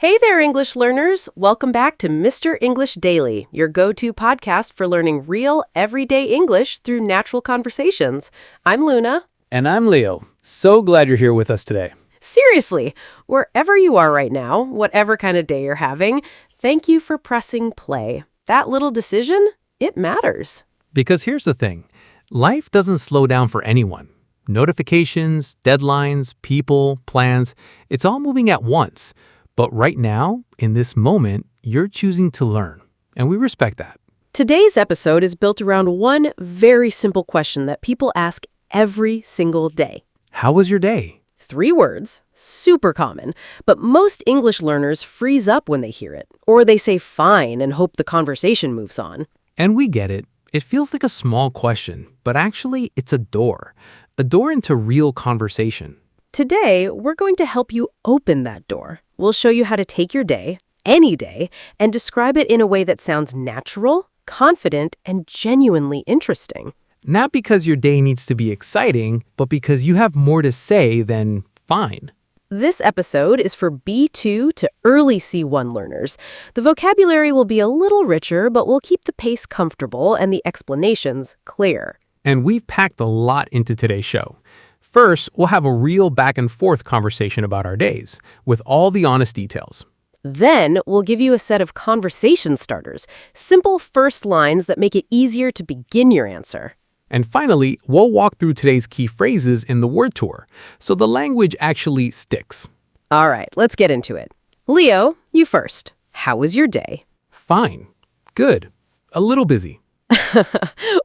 Hey there, English learners! Welcome back to Mr. English Daily, your go-to podcast for learning real, everyday English through natural conversations. I'm Luna. And I'm Leo. So glad you're here with us today. Seriously, wherever you are right now, whatever kind of day you're having, thank you for pressing play. That little decision, it matters. Because here's the thing. Life doesn't slow down for anyone. Notifications, deadlines, people, plans, it's all moving at once. But right now, in this moment, you're choosing to learn. And we respect that. Today's episode is built around one very simple question that people ask every single day. How was your day? 3 words, super common, but most English learners freeze up when they hear it, or they say fine and hope the conversation moves on. And we get it. It feels like a small question, but actually it's a door into real conversation. Today, we're going to help you open that door. We'll show you how to take your day, any day, and describe it in a way that sounds natural, confident, and genuinely interesting. Not because your day needs to be exciting, but because you have more to say than fine. This episode is for B2 to early C1 learners. The vocabulary will be a little richer, but we'll keep the pace comfortable and the explanations clear. And we've packed a lot into today's show. First, we'll have a real back-and-forth conversation about our days, with all the honest details. Then, we'll give you a set of conversation starters, simple first lines that make it easier to begin your answer. And finally, we'll walk through today's key phrases in the word tour, so the language actually sticks. All right, let's get into it. Leo, you first. How was your day? Fine. Good. A little busy.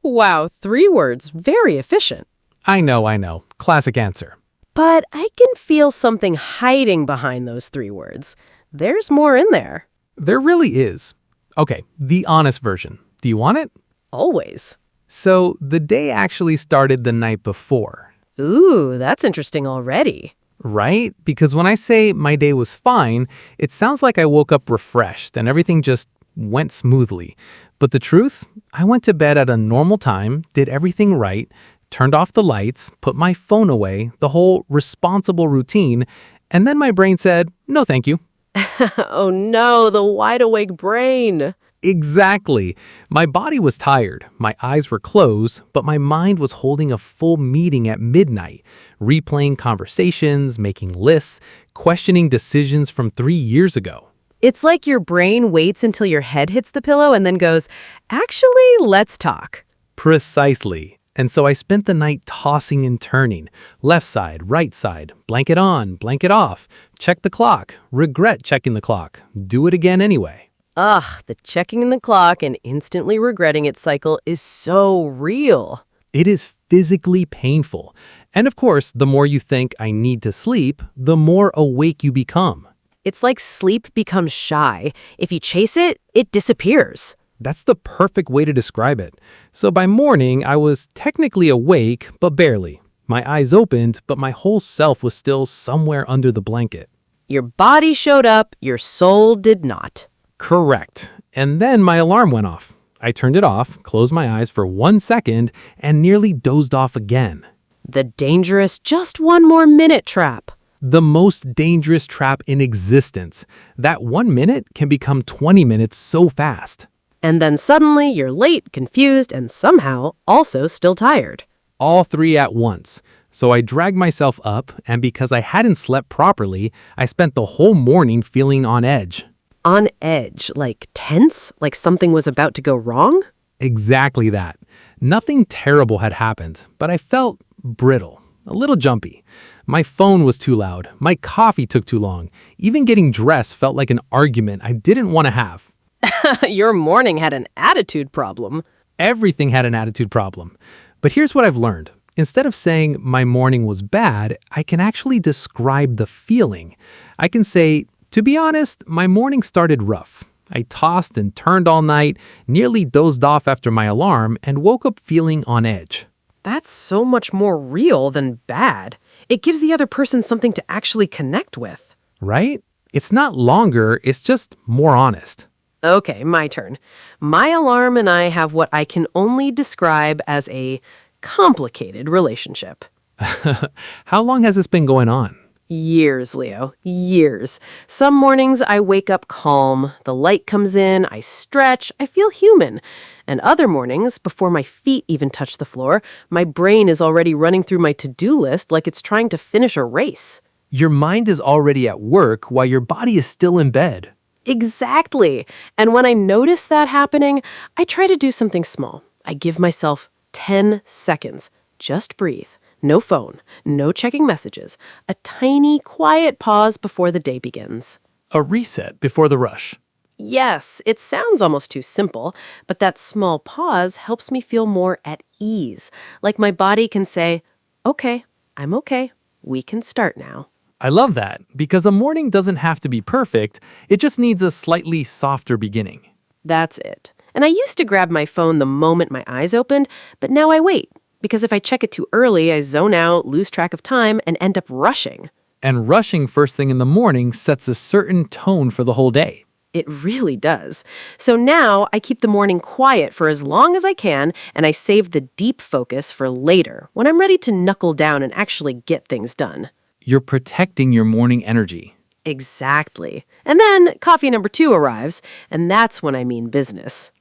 Wow, 3 words. Very efficient. I know. Classic answer. But I can feel something hiding behind those 3 words. There's more in there. There really is. Okay, the honest version. Do you want it? Always. So, the day actually started the night before. Ooh, that's interesting already. Right? Because when I say my day was fine, it sounds like I woke up refreshed and everything just went smoothly. But the truth? I went to bed at a normal time, did everything right, turned off the lights, put my phone away, the whole responsible routine, and then my brain said, no thank you. Oh no, the wide-awake brain. Exactly. My body was tired, my eyes were closed, but my mind was holding a full meeting at midnight, replaying conversations, making lists, questioning decisions from 3 years ago. It's like your brain waits until your head hits the pillow and then goes, actually, let's talk. Precisely. And so I spent the night tossing and turning, left side, right side, blanket on, blanket off, check the clock, regret checking the clock, do it again anyway. Ugh, the checking the clock and instantly regretting it cycle is so real. It is physically painful. And of course, the more you think I need to sleep, the more awake you become. It's like sleep becomes shy. If you chase it, it disappears. That's the perfect way to describe it. So by morning, I was technically awake, but barely. My eyes opened, but my whole self was still somewhere under the blanket. Your body showed up, your soul did not. Correct. And then my alarm went off. I turned it off, closed my eyes for 1 second, and nearly dozed off again. The dangerous just 1 more minute trap. The most dangerous trap in existence. That 1 minute can become 20 minutes so fast. And then suddenly you're late, confused, and somehow also still tired. All 3 at once. So I dragged myself up, and because I hadn't slept properly, I spent the whole morning feeling on edge. On edge, like tense, like something was about to go wrong? Exactly that. Nothing terrible had happened, but I felt brittle, a little jumpy. My phone was too loud. My coffee took too long. Even getting dressed felt like an argument I didn't want to have. Your morning had an attitude problem. Everything had an attitude problem. But here's what I've learned. Instead of saying my morning was bad, I can actually describe the feeling. I can say, to be honest, my morning started rough. I tossed and turned all night, nearly dozed off after my alarm, and woke up feeling on edge. That's so much more real than bad. It gives the other person something to actually connect with. Right? It's not longer, it's just more honest. Okay, my turn. My alarm and I have what I can only describe as a complicated relationship. How long has this been going on? Years, Leo. Years. Some mornings I wake up calm, the light comes in, I stretch, I feel human. And other mornings, before my feet even touch the floor, my brain is already running through my to-do list like it's trying to finish a race. Your mind is already at work while your body is still in bed. Exactly. And when I notice that happening, I try to do something small. I give myself 10 seconds. Just breathe. No phone, no checking messages, a tiny, quiet pause before the day begins. A reset before the rush. Yes, it sounds almost too simple, but that small pause helps me feel more at ease, like my body can say, okay, I'm okay, we can start now. I love that, because a morning doesn't have to be perfect, it just needs a slightly softer beginning. That's it. And I used to grab my phone the moment my eyes opened, but now I wait. Because if I check it too early, I zone out, lose track of time, and end up rushing. And rushing first thing in the morning sets a certain tone for the whole day. It really does. So now I keep the morning quiet for as long as I can, and I save the deep focus for later, when I'm ready to knuckle down and actually get things done. You're protecting your morning energy. Exactly. And then coffee number 2 arrives, and that's when I mean business.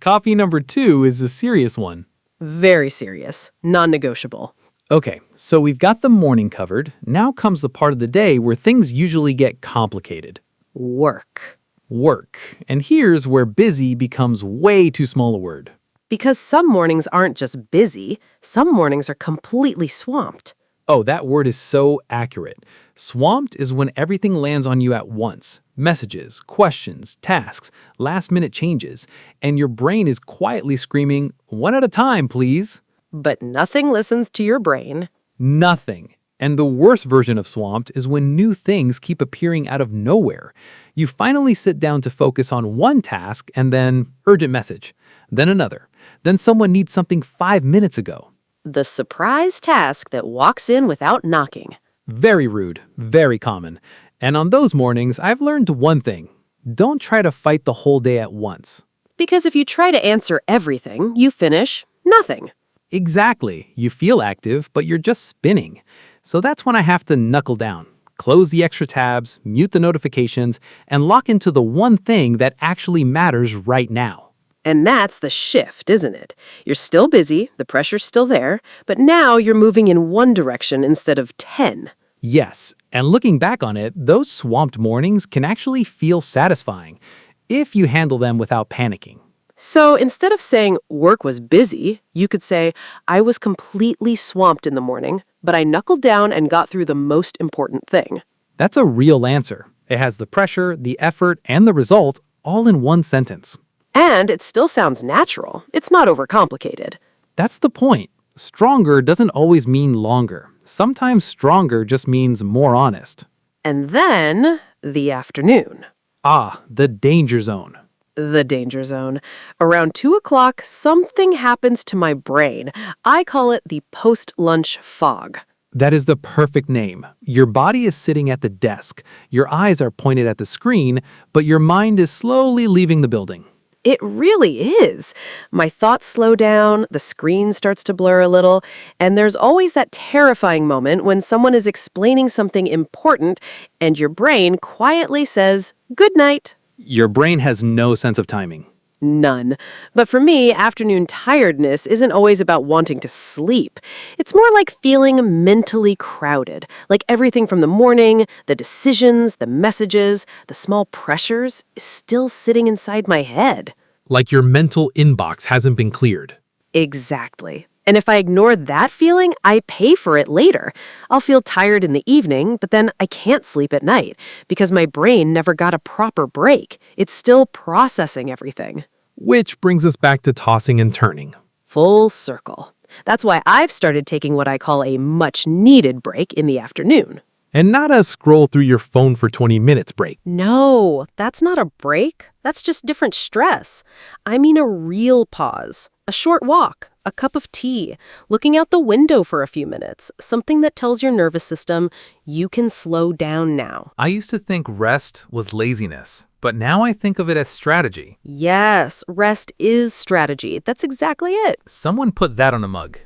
Coffee number 2 is a serious one. Very serious. Non-negotiable. Okay, so we've got the morning covered. Now comes the part of the day where things usually get complicated. Work. Work. And here's where busy becomes way too small a word. Because some mornings aren't just busy, some mornings are completely swamped. Oh, that word is so accurate. Swamped is when everything lands on you at once. Messages, questions, tasks, last-minute changes, and your brain is quietly screaming, one at a time, please. But nothing listens to your brain. Nothing. And the worst version of swamped is when new things keep appearing out of nowhere. You finally sit down to focus on one task and then urgent message, then another. Then someone needs something 5 minutes ago. The surprise task that walks in without knocking. Very rude, very common. And on those mornings, I've learned one thing. Don't try to fight the whole day at once. Because if you try to answer everything, you finish nothing. Exactly. You feel active, but you're just spinning. So that's when I have to knuckle down, close the extra tabs, mute the notifications, and lock into the one thing that actually matters right now. And that's the shift, isn't it? You're still busy, the pressure's still there, but now you're moving in one direction instead of 10. Yes, and looking back on it, those swamped mornings can actually feel satisfying if you handle them without panicking. So instead of saying work was busy, you could say I was completely swamped in the morning, but I knuckled down and got through the most important thing. That's a real answer. It has the pressure, the effort, and the result all in one sentence. And it still sounds natural. It's not overcomplicated. That's the point. Stronger doesn't always mean longer. Sometimes stronger just means more honest. And then the afternoon. Ah, the danger zone. The danger zone. Around 2 o'clock, something happens to my brain. I call it the post-lunch fog. That is the perfect name. Your body is sitting at the desk. Your eyes are pointed at the screen, but your mind is slowly leaving the building. It really is. My thoughts slow down, the screen starts to blur a little, and there's always that terrifying moment when someone is explaining something important and your brain quietly says, "Good night." Your brain has no sense of timing. None. But for me, afternoon tiredness isn't always about wanting to sleep. It's more like feeling mentally crowded, like everything from the morning, the decisions, the messages, the small pressures is still sitting inside my head. Like your mental inbox hasn't been cleared. Exactly. And if I ignore that feeling, I pay for it later. I'll feel tired in the evening, but then I can't sleep at night because my brain never got a proper break. It's still processing everything. Which brings us back to tossing and turning. Full circle. That's why I've started taking what I call a much-needed break in the afternoon. And not a scroll through your phone for 20 minutes break. No, that's not a break. That's just different stress. I mean a real pause. A short walk, a cup of tea, looking out the window for a few minutes, something that tells your nervous system you can slow down now. I used to think rest was laziness, but now I think of it as strategy. Yes, rest is strategy. That's exactly it. Someone put that on a mug.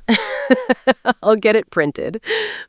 I'll get it printed.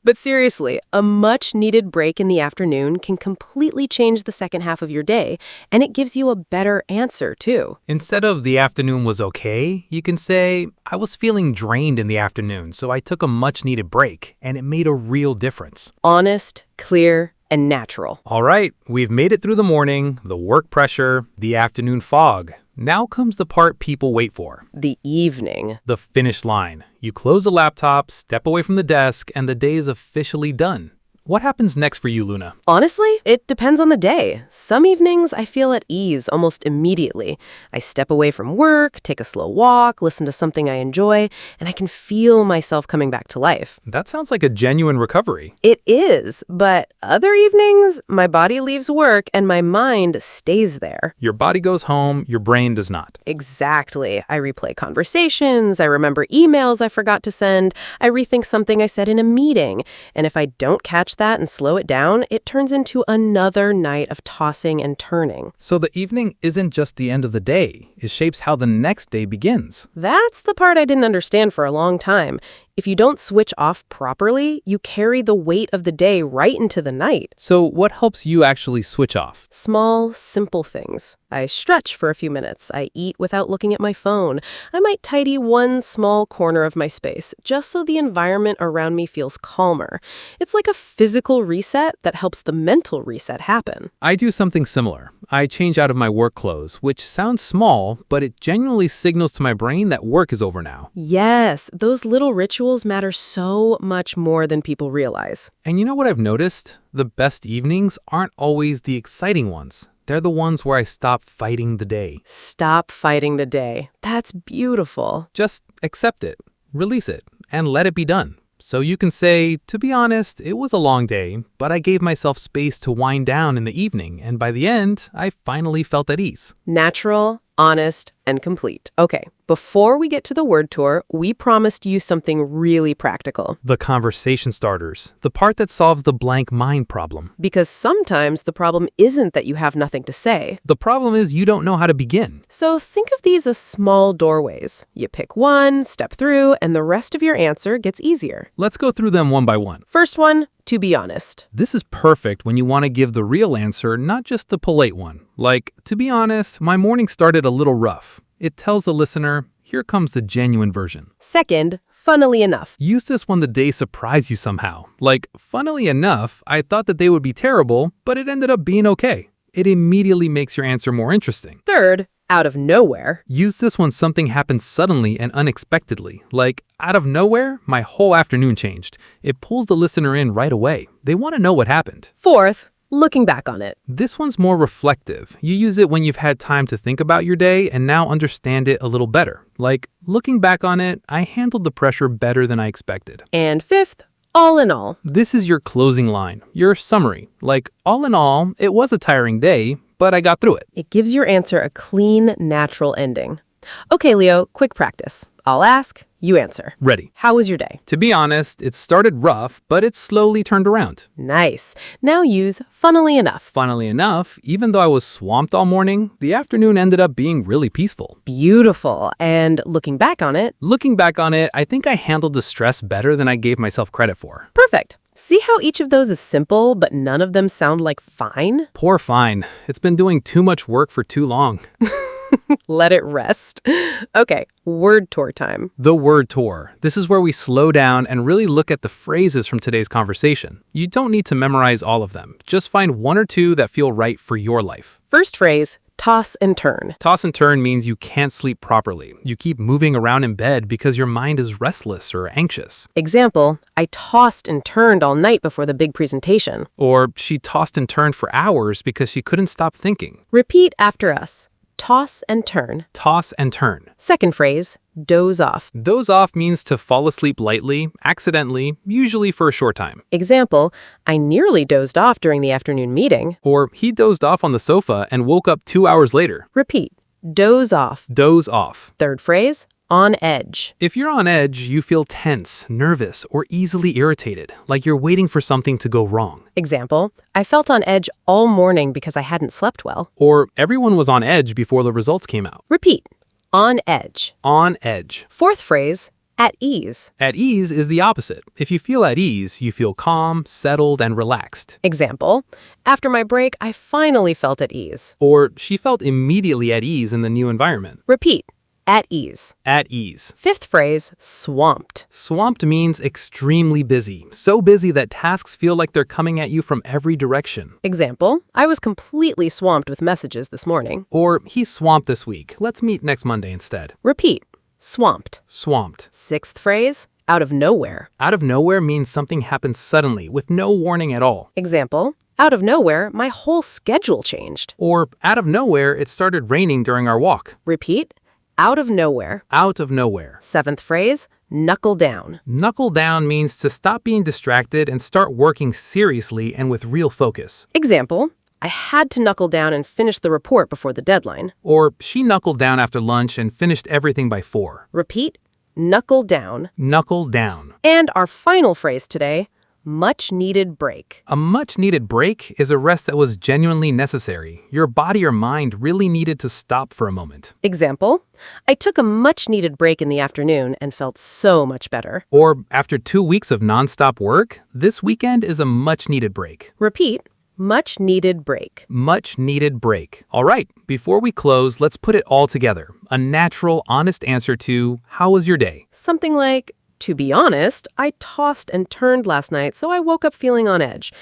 But seriously, a much-needed break in the afternoon can completely change the second half of your day, and it gives you a better answer, too. Instead of the afternoon was okay, you can say, I was feeling drained in the afternoon, so I took a much-needed break, and it made a real difference. Honest, clear, and natural. All right, we've made it through the morning, the work pressure, the afternoon fog. Now comes the part people wait for. The evening. The finish line. You close the laptop, step away from the desk, and the day is officially done. What happens next for you, Luna? Honestly, it depends on the day. Some evenings I feel at ease almost immediately. I step away from work, take a slow walk, listen to something I enjoy, and I can feel myself coming back to life. That sounds like a genuine recovery. It is, but other evenings, my body leaves work and my mind stays there. Your body goes home, your brain does not. Exactly. I replay conversations, I remember emails I forgot to send, I rethink something I said in a meeting, and if I don't catch that and slow it down, it turns into another night of tossing and turning. So the evening isn't just the end of the day. It shapes how the next day begins. That's the part I didn't understand for a long time. If you don't switch off properly, you carry the weight of the day right into the night. So what helps you actually switch off? Small, simple things. I stretch for a few minutes. I eat without looking at my phone. I might tidy one small corner of my space, just so the environment around me feels calmer. It's like a physical reset that helps the mental reset happen. I do something similar. I change out of my work clothes, which sounds small, but it genuinely signals to my brain that work is over now. Yes, those little rituals matter so much more than people realize. And you know what I've noticed? The best evenings aren't always the exciting ones. They're the ones where I stop fighting the day. Stop fighting the day. That's beautiful. Just accept it, release it, and let it be done. So you can say, to be honest, it was a long day, but I gave myself space to wind down in the evening, and by the end, I finally felt at ease. Natural, honest, and complete. Okay, before we get to the word tour, we promised you something really practical. The conversation starters, the part that solves the blank mind problem. Because sometimes the problem isn't that you have nothing to say. The problem is you don't know how to begin. So think of these as small doorways. You pick one, step through, and the rest of your answer gets easier. Let's go through them one by one. First one, to be honest. This is perfect when you want to give the real answer, not just the polite one. Like, to be honest, my morning started a little rough. It tells the listener, here comes the genuine version. Second, funnily enough. Use this when the day surprised you somehow. Like, funnily enough, I thought that they would be terrible, but it ended up being okay. It immediately makes your answer more interesting. Third, out of nowhere. Use this when something happens suddenly and unexpectedly. Like, out of nowhere, my whole afternoon changed. It pulls the listener in right away. They want to know what happened. Fourth, looking back on it. This one's more reflective. You use it when you've had time to think about your day and now understand it a little better. Like, looking back on it, I handled the pressure better than I expected. And fifth, all in all. This is your closing line, your summary. Like, all in all, it was a tiring day, but I got through it. It gives your answer a clean, natural ending. Okay, Leo, quick practice. I'll ask, you answer. Ready. How was your day? To be honest, it started rough, but it slowly turned around. Nice. Now use funnily enough. Funnily enough, even though I was swamped all morning, the afternoon ended up being really peaceful. Beautiful. And looking back on it. Looking back on it, I think I handled the stress better than I gave myself credit for. Perfect. See how each of those is simple, but none of them sound like fine? Poor fine. It's been doing too much work for too long. Let it rest. Okay, word tour time. The word tour. This is where we slow down and really look at the phrases from today's conversation. You don't need to memorize all of them. Just find one or two that feel right for your life. First phrase, toss and turn. Toss and turn means you can't sleep properly. You keep moving around in bed because your mind is restless or anxious. Example, I tossed and turned all night before the big presentation. Or she tossed and turned for hours because she couldn't stop thinking. Repeat after us. Toss and turn. Toss and turn. Second phrase, doze off. Doze off means to fall asleep lightly, accidentally, usually for a short time. Example, I nearly dozed off during the afternoon meeting. Or he dozed off on the sofa and woke up 2 hours later. Repeat, doze off. Doze off. Third phrase, On edge. If you're on edge, you feel tense, nervous, or easily irritated, like you're waiting for something to go wrong. Example, I felt on edge all morning because I hadn't slept well. Or everyone was on edge before the results came out. Repeat. On edge. On edge. Fourth phrase, at ease. At ease is the opposite. If you feel at ease, you feel calm, settled, and relaxed. Example, after my break, I finally felt at ease. Or she felt immediately at ease in the new environment. Repeat. At ease. At ease. Fifth phrase, swamped. Swamped means extremely busy. So busy that tasks feel like they're coming at you from every direction. Example, I was completely swamped with messages this morning. Or he's swamped this week. Let's meet next Monday instead. Repeat. Swamped. Swamped. Sixth phrase, out of nowhere. Out of nowhere means something happens suddenly with no warning at all. Example, out of nowhere, my whole schedule changed. Or out of nowhere, it started raining during our walk. Repeat. Out of nowhere. Out of nowhere. Seventh phrase, knuckle down. Knuckle down means to stop being distracted and start working seriously and with real focus. Example, I had to knuckle down and finish the report before the deadline. Or she knuckled down after lunch and finished everything by 4. Repeat, knuckle down. Knuckle down. And our final phrase today, much needed break. A much needed break is a rest that was genuinely necessary. Your body or mind really needed to stop for a moment. Example, I took a much needed break in the afternoon and felt so much better. Or after 2 weeks of nonstop work, this weekend is a much needed break. Repeat, much needed break. Much needed break. All right, before we close, let's put it all together. A natural, honest answer to, how was your day? Something like, to be honest, I tossed and turned last night, so I woke up feeling on edge.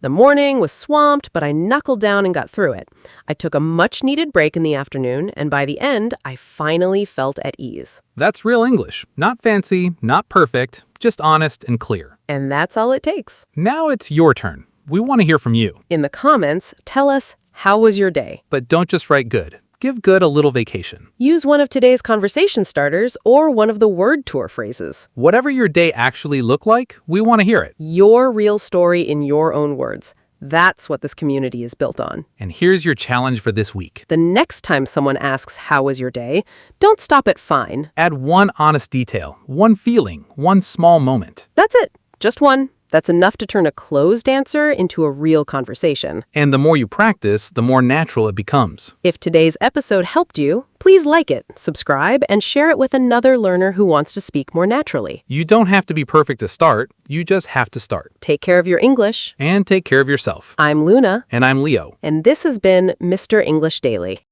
The morning was swamped, but I knuckled down and got through it. I took a much-needed break in the afternoon, and by the end, I finally felt at ease. That's real English. Not fancy, not perfect, just honest and clear. And that's all it takes. Now it's your turn. We want to hear from you. In the comments, tell us, how was your day? But don't just write good. Give good a little vacation. Use one of today's conversation starters or one of the word tour phrases. Whatever your day actually looked like, we want to hear it. Your real story in your own words. That's what this community is built on. And here's your challenge for this week. The next time someone asks, how was your day? Don't stop at fine. Add one honest detail, one feeling, one small moment. That's it. Just one. That's enough to turn a closed answer into a real conversation. And the more you practice, the more natural it becomes. If today's episode helped you, please like it, subscribe, and share it with another learner who wants to speak more naturally. You don't have to be perfect to start. You just have to start. Take care of your English. And take care of yourself. I'm Luna. And I'm Leo. And this has been Mr. English Daily.